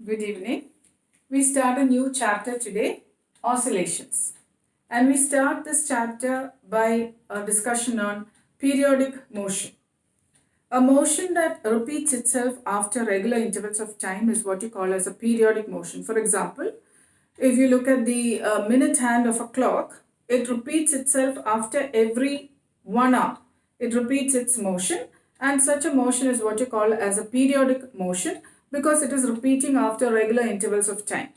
Good evening. We start a new chapter today, oscillations. And we start this chapter by a discussion on periodic motion. A motion that repeats itself after regular intervals of time is what you call as a periodic motion. For example, if you look at the minute hand of a clock, it repeats itself after every 1 hour. It repeats its motion, and such a motion is what you call as a periodic motion because it is repeating after regular intervals of time.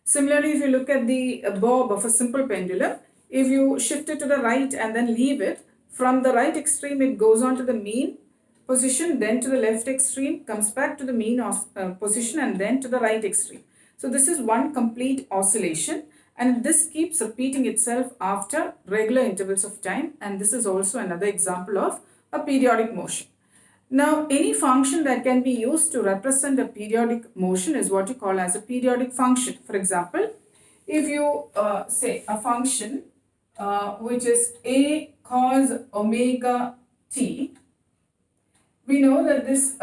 Similarly, if you look at the bob of a simple pendulum, if you shift it to the right and then leave it, from the right extreme it goes on to the mean position, then to the left extreme, comes back to the mean position, and then to the right extreme. So this is one complete oscillation, and this keeps repeating itself after regular intervals of time, and this is also another example of a periodic motion. Now, any function that can be used to represent a periodic motion is what you call as a periodic function. For example, if you say a function which is a cos omega t, we know that this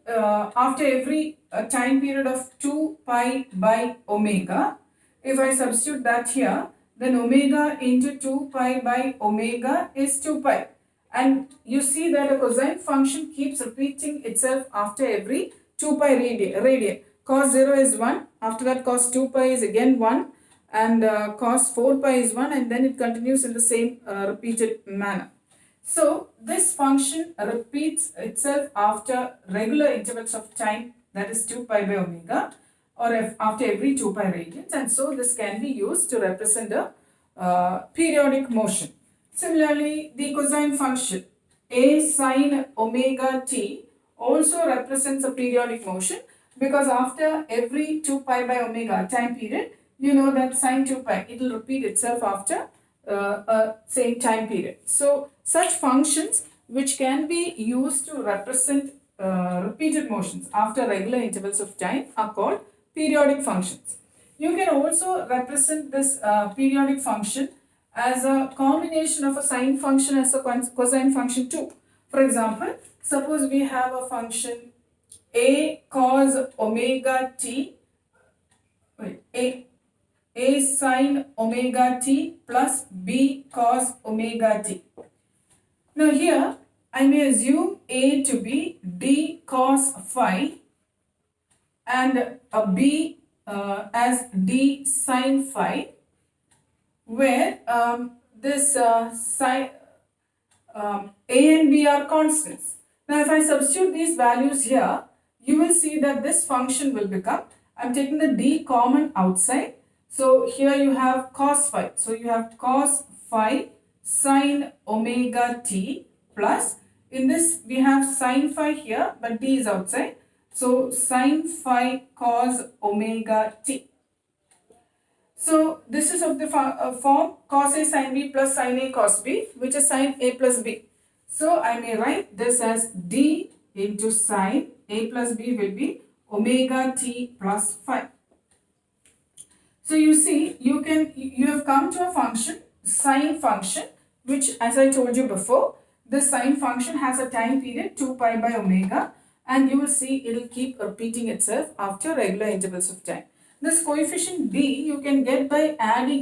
after every time period of 2 pi by omega, if I substitute that here, then omega into 2 pi by omega is 2 pi. And you see that a cosine function keeps repeating itself after every 2 pi radii. Cos 0 is 1, after that cos 2 pi is again 1, and cos 4 pi is 1, and then it continues in the same repeated manner. So this function repeats itself after regular intervals of time, that is 2 pi by omega, or after every 2 pi radians, and so this can be used to represent a periodic motion. Similarly, the cosine function a sine omega t also represents a periodic motion because after every 2 pi by omega time period, you know that sine 2 pi, it will repeat itself after same time period. So such functions which can be used to represent repeated motions after regular intervals of time are called periodic functions. You can also represent this periodic function as a combination of a sine function as a cosine function too. For example, suppose we have a function a cos omega t, a sine omega t plus b cos omega t. Now here I may assume a to be d cos phi and a b as d sine phi, where this a and b are constants. Now if I substitute these values here, you will see that this function will become, I am taking the d common outside, so here you have cos phi, so you have cos phi sine omega t plus, in this we have sine phi here but d is outside, so sine phi cos omega t. So this is of the form cos a sin b plus sin a cos b, which is sin a plus b. So I may write this as d into sin a plus b will be omega t plus phi. So you see, you have come to a function, sine function, which as I told you before, this sine function has a time period 2 pi by omega, and you will see it will keep repeating itself after regular intervals of time. This coefficient d you can get by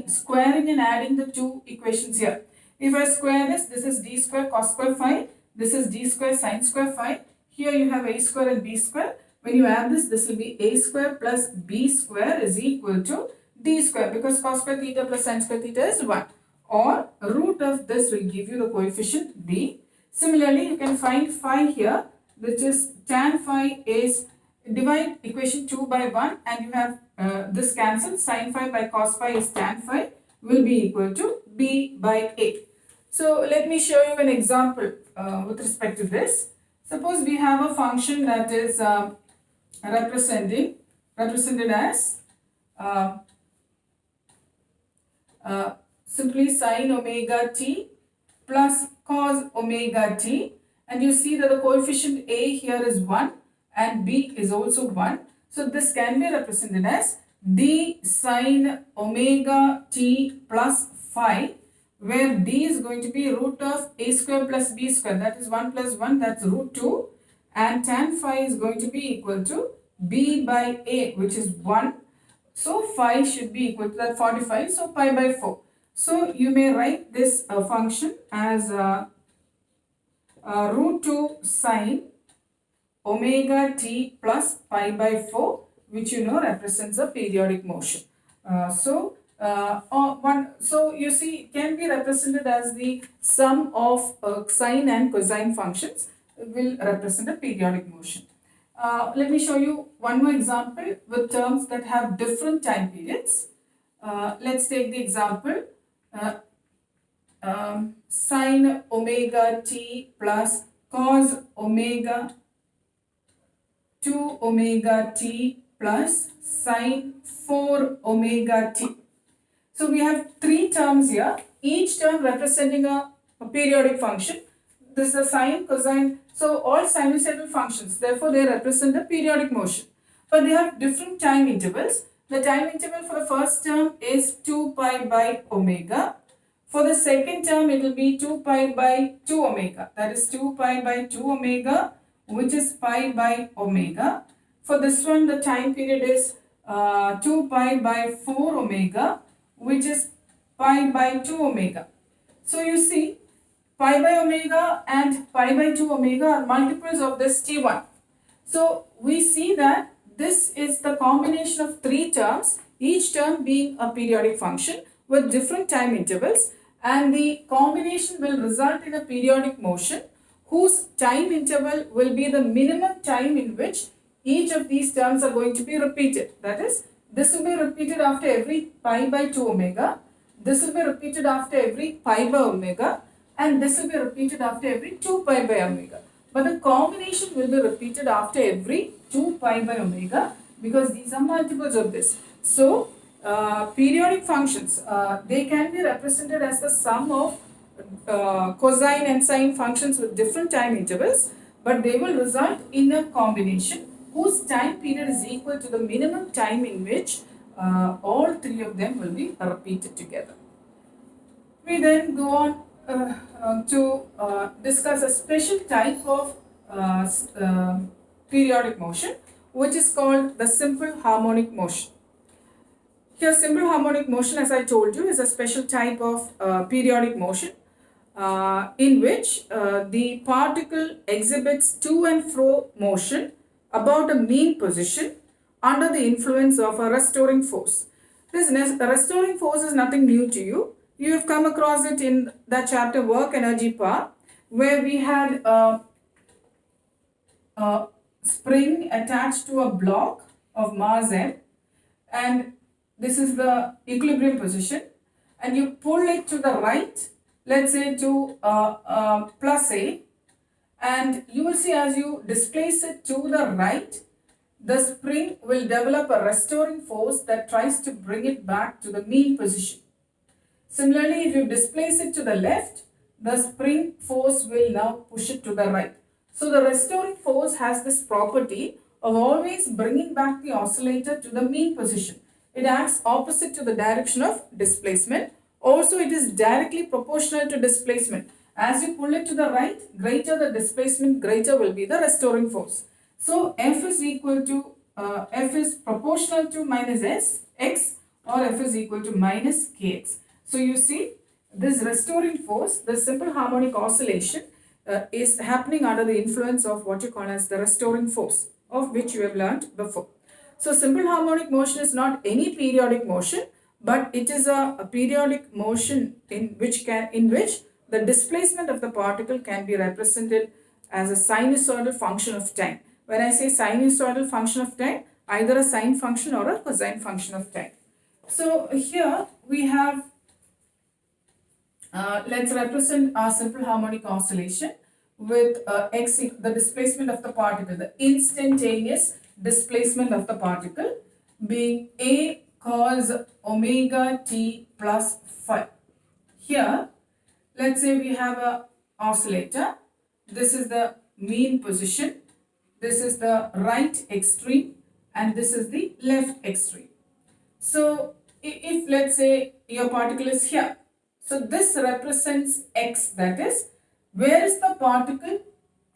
squaring and adding the two equations here. If I square this is d square cos square phi, this is d square sin square phi. Here you have a square and b square. When you add this will be a square plus b square is equal to d square, because cos square theta plus sin square theta is 1. Or root of this will give you the coefficient d. Similarly, you can find phi here, which is tan phi is, divide equation 2 by 1 and you have this cancel, sin phi by cos phi is tan phi will be equal to b by a. So let me show you an example with respect to this. Suppose we have a function that is represented as simply sin omega t plus cos omega t, and you see that the coefficient a here is 1 and b is also 1. So this can be represented as d sin omega t plus phi, where d is going to be root of a square plus b square, that is 1 plus 1, that's root 2, and tan phi is going to be equal to b by a, which is 1. So phi should be equal to that 45. So pi by 4. So you may write this function as root 2 sine omega t plus pi by 4, which you know represents a periodic motion. So you see it can be represented as the sum of sine and cosine functions will represent a periodic motion. Let me show you one more example with terms that have different time periods. Let's take the example sine omega t plus cos omega 2 omega t plus sine 4 omega t. So we have three terms here, each term representing a periodic function. This is a sine, cosine, so all sinusoidal functions, therefore they represent a periodic motion. But they have different time intervals. The time interval for the first term is 2 pi by omega. For the second term, it will be 2 pi by 2 omega. That is 2 pi by 2 omega, which is pi by omega. For this one, the time period is 2 pi by 4 omega, which is pi by 2 omega. So you see, pi by omega and pi by 2 omega are multiples of this t1. So we see that this is the combination of three terms, each term being a periodic function with different time intervals, and the combination will result in a periodic motion whose time interval will be the minimum time in which each of these terms are going to be repeated. That is, this will be repeated after every pi by 2 omega, this will be repeated after every pi by omega, and this will be repeated after every 2 pi by omega. But the combination will be repeated after every 2 pi by omega because these are multiples of this. So, periodic functions, they can be represented as the sum of cosine and sine functions with different time intervals, but they will result in a combination whose time period is equal to the minimum time in which all three of them will be repeated together. We then go on to discuss a special type of periodic motion, which is called the simple harmonic motion. Here, simple harmonic motion, as I told you, is a special type of periodic motion in which the particle exhibits to and fro motion about a mean position under the influence of a restoring force. This restoring force is nothing new to you. You have come across it in the chapter Work, Energy, Power, where we had a spring attached to a block of mass m, and this is the equilibrium position, and you pull it to the right, let's say to plus A, and you will see as you displace it to the right, the spring will develop a restoring force that tries to bring it back to the mean position. Similarly, if you displace it to the left, the spring force will now push it to the right. So the restoring force has this property of always bringing back the oscillator to the mean position. It acts opposite to the direction of displacement. Also, it is directly proportional to displacement. As you pull it to the right, greater the displacement, greater will be the restoring force. So F is equal to, F is proportional to minus x, or F is equal to minus kx. So you see, this restoring force, the simple harmonic oscillation, is happening under the influence of what you call as the restoring force, of which you have learnt before. So simple harmonic motion is not any periodic motion, but it is a periodic motion in which the displacement of the particle can be represented as a sinusoidal function of time. When I say sinusoidal function of time, either a sine function or a cosine function of time. So here we have, let's represent our simple harmonic oscillation with x, the displacement of the particle, the instantaneous displacement of the particle being a cos omega t plus phi. Here, let's say we have a oscillator. This is the mean position. This is the right extreme, and this is the left extreme. So, if let's say your particle is here, so this represents x, that is, where is the particle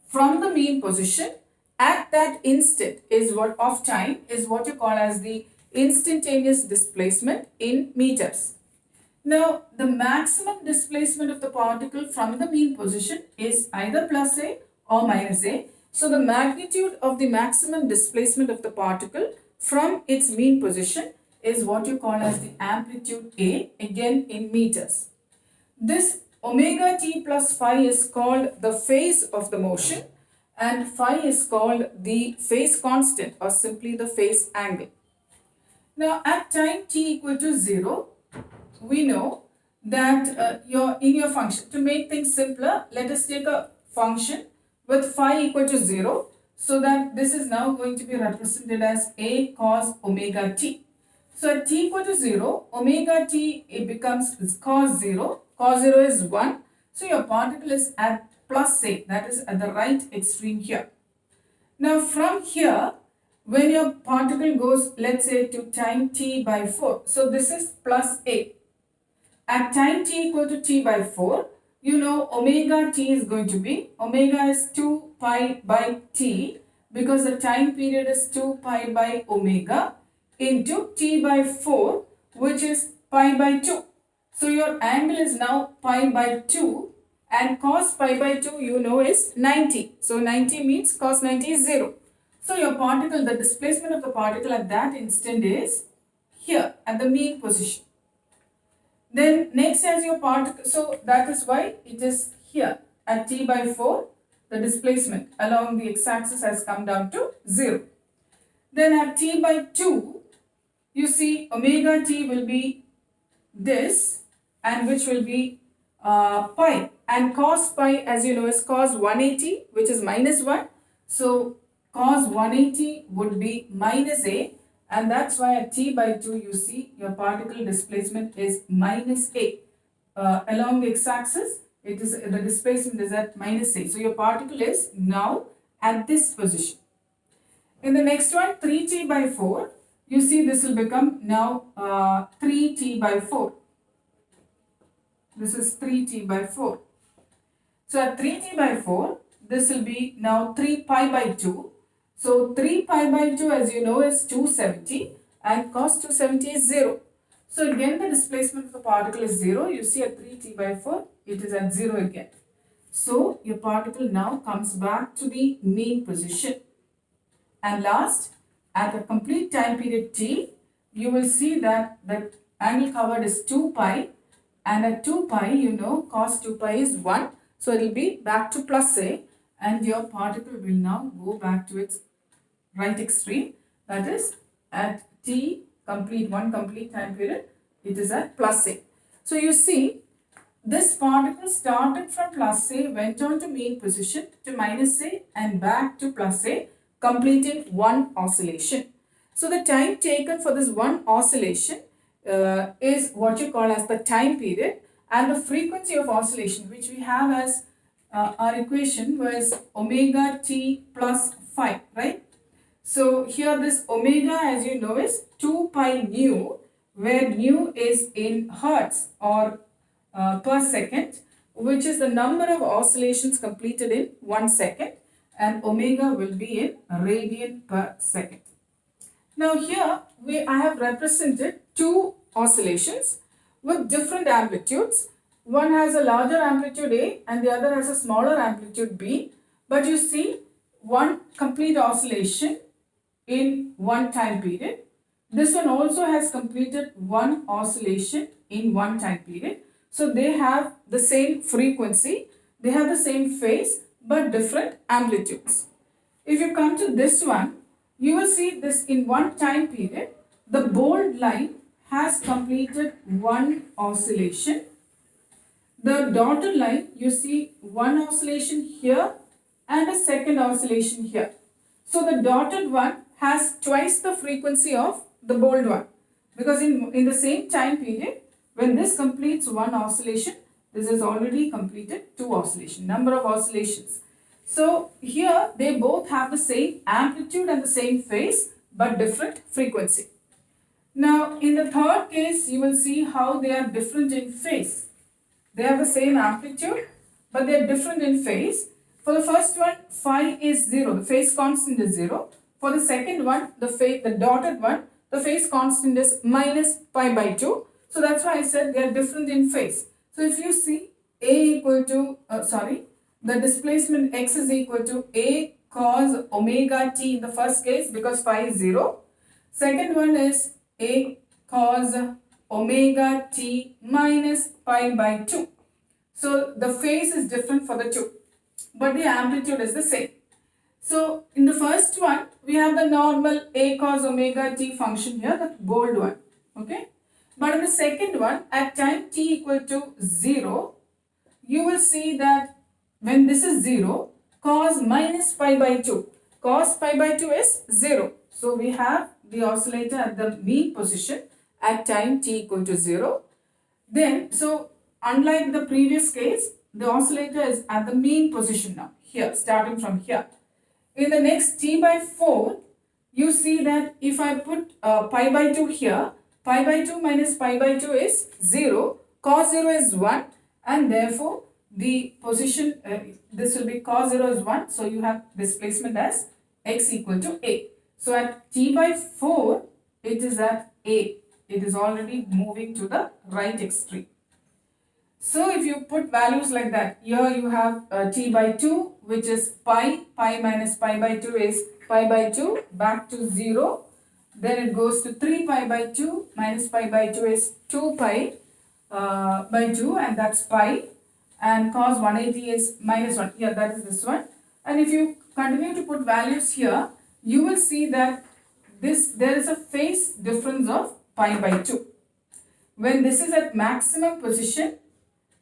from the mean position at that instant is what of time is what you call as the instantaneous displacement in meters. Now, the maximum displacement of the particle from the mean position is either plus a or minus a. So, the magnitude of the maximum displacement of the particle from its mean position is what you call as the amplitude A, again in meters. This omega t plus phi is called the phase of the motion, and phi is called the phase constant or simply the phase angle. Now, at time t equal to 0, we know that in your function, to make things simpler, let us take a function with phi equal to 0, so that this is now going to be represented as a cos omega t. So at t equal to 0, omega t, it becomes cos 0. Cos 0 is 1. So your particle is at plus a, that is at the right extreme here. Now from here, when your particle goes, let's say, to time t by 4, so this is plus a. At time t equal to t by 4, you know omega t is going to be, omega is 2 pi by t, because the time period is 2 pi by omega into t by 4, which is pi by 2. So your angle is now pi by 2, and cos pi by 2 you know is 90. So 90 means cos 90 is 0. So your particle, the displacement of the particle at that instant is here at the mean position. Then next as your particle, so that is why it is here at t by 4, the displacement along the x-axis has come down to 0. Then at t by 2, you see omega t will be this, and which will be pi, and cos pi, as you know, is cos 180, which is minus 1. So cos 180 would be minus a, and that's why at t by 2 you see your particle displacement is minus a. Along the x-axis, it is the displacement is at minus a. So your particle is now at this position. In the next one, 3t by 4, you see this will become now 3t by 4. This is 3t by 4. So at 3t by 4, this will be now 3 pi by 2. So 3 pi by 2, as you know, is 270, and cos 270 is 0. So again the displacement of the particle is 0. You see at 3t by 4, it is at 0 again. So your particle now comes back to the mean position. And last, at a complete time period t, you will see that the angle covered is 2 pi, and at 2 pi, you know, cos 2 pi is 1. So it will be back to plus a, and your particle will now go back to its right extreme, that is at t complete time period, it is at plus a. So you see this particle started from plus a, went on to mean position to minus a, and back to plus a, completing one oscillation. So the time taken for this one oscillation is what you call as the time period, and the frequency of oscillation, which we have as our equation, was omega t plus phi, right? So here this omega, as you know, is 2 pi nu, where nu is in hertz or per second, which is the number of oscillations completed in 1 second, and omega will be in radian per second. Now here I have represented two oscillations with different amplitudes. One has a larger amplitude A and the other has a smaller amplitude B. But you see one complete oscillation in one time period. This one also has completed one oscillation in one time period. So they have the same frequency, they have the same phase, but different amplitudes. If you come to this one, you will see this in one time period, the bold line has completed one oscillation. The dotted line, you see one oscillation here and a second oscillation here. So the dotted one has twice the frequency of the bold one, because in the same time period, when this completes one oscillation, this has already completed two oscillations, number of oscillations. So here they both have the same amplitude and the same phase, but different frequency. Now in the third case, you will see how they are different in phase. They have the same amplitude, but they are different in phase. For the first one, phi is 0, the phase constant is 0. For the second one, the dotted one, the phase constant is minus pi by 2. So that's why I said they are different in phase. So if you see A equal to, the displacement x is equal to A cos omega t in the first case because phi is 0. Second one is A cos omega t minus pi by 2. So the phase is different for the two, but the amplitude is the same. So in the first one, we have the normal A cos omega t function here, the bold one. Okay. But in the second one, at time t equal to 0, you will see that when this is 0, cos minus pi by 2. Cos pi by 2 is 0. So we have the oscillator at the mean position at time t equal to 0. Then, so unlike the previous case, the oscillator is at the mean position now, here, starting from here. In the next t by 4, you see that if I put pi by 2 here, pi by 2 minus pi by 2 is 0, cos 0 is 1, and therefore the position, this will be cos 0 is 1, so you have displacement as x equal to a. So at t by 4, it is at a. It is already moving to the right extreme. So if you put values like that, here you have t by 2, which is pi minus pi by 2 is pi by 2, back to 0. Then it goes to 3 pi by 2 minus pi by 2 is 2 pi by 2, and that's pi. And cos 180 is minus 1. Yeah, that is this one. And if you continue to put values here, you will see that there is a phase difference of pi by 2. When this is at maximum position,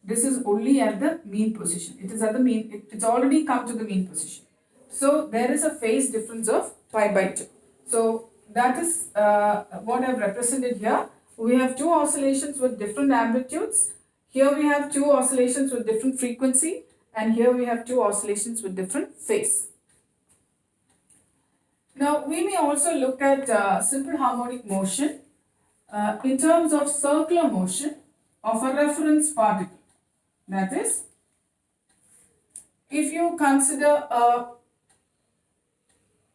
this is only at the mean position. It is at the mean, it's already come to the mean position. So there is a phase difference of pi by 2. So that is what I have represented here. We have two oscillations with different amplitudes. Here we have two oscillations with different frequency, and here we have two oscillations with different phase. Now we may also look at simple harmonic motion in terms of circular motion of a reference particle. That is, if you consider a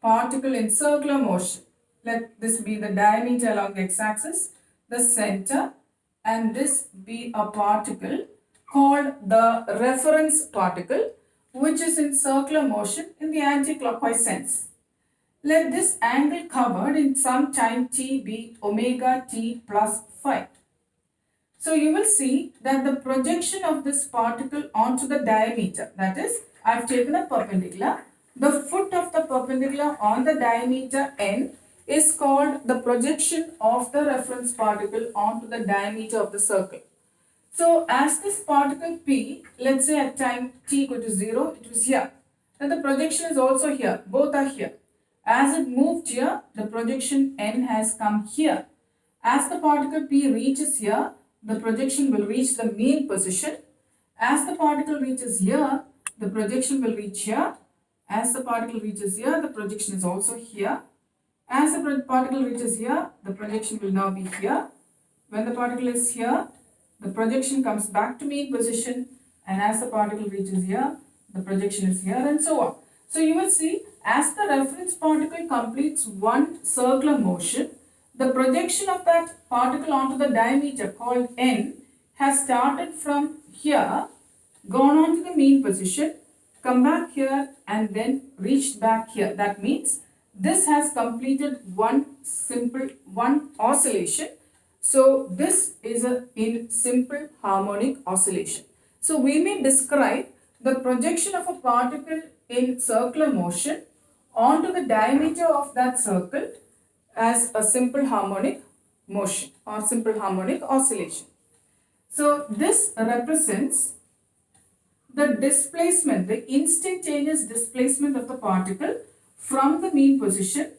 particle in circular motion, let this be the diameter along the x-axis, the center, and this be a particle called the reference particle, which is in circular motion in the anti-clockwise sense. Let this angle covered in some time t be omega t plus phi. So you will see that the projection of this particle onto the diameter, that is, I have taken a perpendicular. The foot of the perpendicular on the diameter n is called the projection of the reference particle onto the diameter of the circle. So as this particle P, let's say at time t equal to 0, it was here. Then the projection is also here. Both are here. As it moved here, the projection n has come here. As the particle P reaches here, the projection will reach the mean position. As the particle reaches here, the projection will reach here. As the particle reaches here, the projection is also here. As the particle reaches here, the projection will now be here. When the particle is here, the projection comes back to mean position, and as the particle reaches here, the projection is here, and so on. So you will see, as the reference particle completes one circular motion, the projection of that particle onto the diameter called n has started from here, gone on to the mean position, come back here, and then reached back here. That means this has completed one oscillation. So this is in simple harmonic oscillation. So we may describe the projection of a particle in circular motion onto the diameter of that circle as a simple harmonic motion or simple harmonic oscillation. So this represents the displacement, the instantaneous displacement of the particle from the mean position.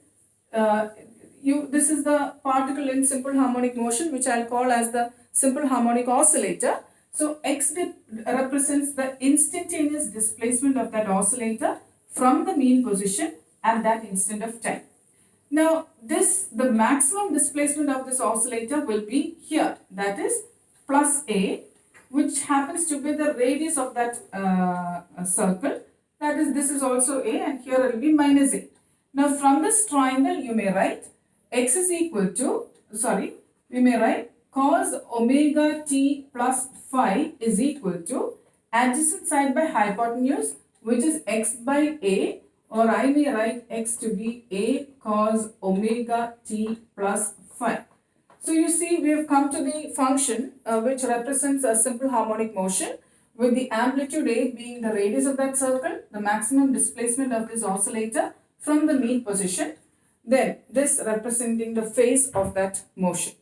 This is the particle in simple harmonic motion, which I'll call as the simple harmonic oscillator. So x represents the instantaneous displacement of that oscillator from the mean position at that instant of time. Now the maximum displacement of this oscillator will be here, that is plus a, which happens to be the radius of that circle. That is, this is also A and here it will be minus A. Now from this triangle you may write x is equal to, we may write cos omega t plus phi is equal to adjacent side by hypotenuse, which is x by A, or I may write x to be A cos omega t plus phi. So you see we have come to the function which represents a simple harmonic motion, with the amplitude A being the radius of that circle, the maximum displacement of this oscillator from the mean position, then this representing the phase of that motion.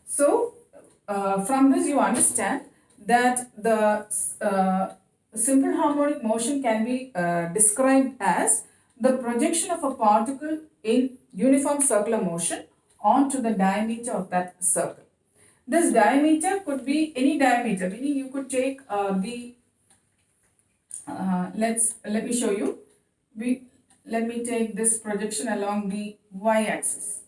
So from this you understand that the simple harmonic motion can be described as the projection of a particle in uniform circular motion onto the diameter of that circle. This diameter could be any diameter, meaning you could take let me show you. Let me take this projection along the y-axis.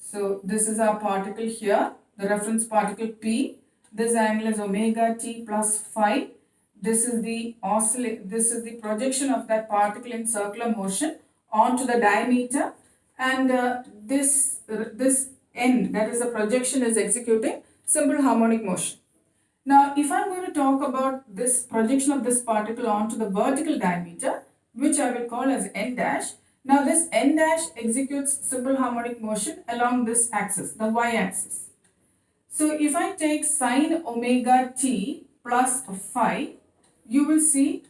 So this is our particle here, the reference particle P. This angle is omega t plus phi. This is the projection of that particle in circular motion onto the diameter, and this end, that is the projection, is executing simple harmonic motion. Now if I am going to talk about this projection of this particle onto the vertical diameter, which I will call as n dash. Now this n dash executes simple harmonic motion along this axis, the y-axis. So if I take sine omega t plus phi, you will see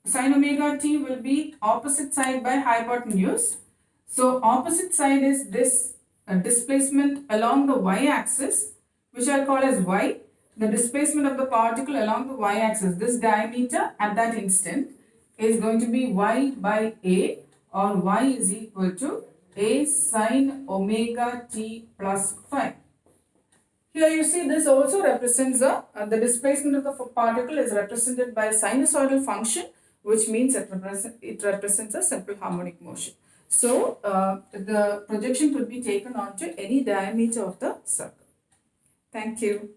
sine omega t will be opposite side by hypotenuse. So opposite side is this displacement along the y-axis, which I will call as y. The displacement of the particle along the y-axis, this diameter at that instant, is going to be y by A, or y is equal to A sine omega t plus phi. Here you see this also represents the displacement of the particle is represented by a sinusoidal function, which means it represents a simple harmonic motion. So the projection could be taken onto any diameter of the circle. Thank you.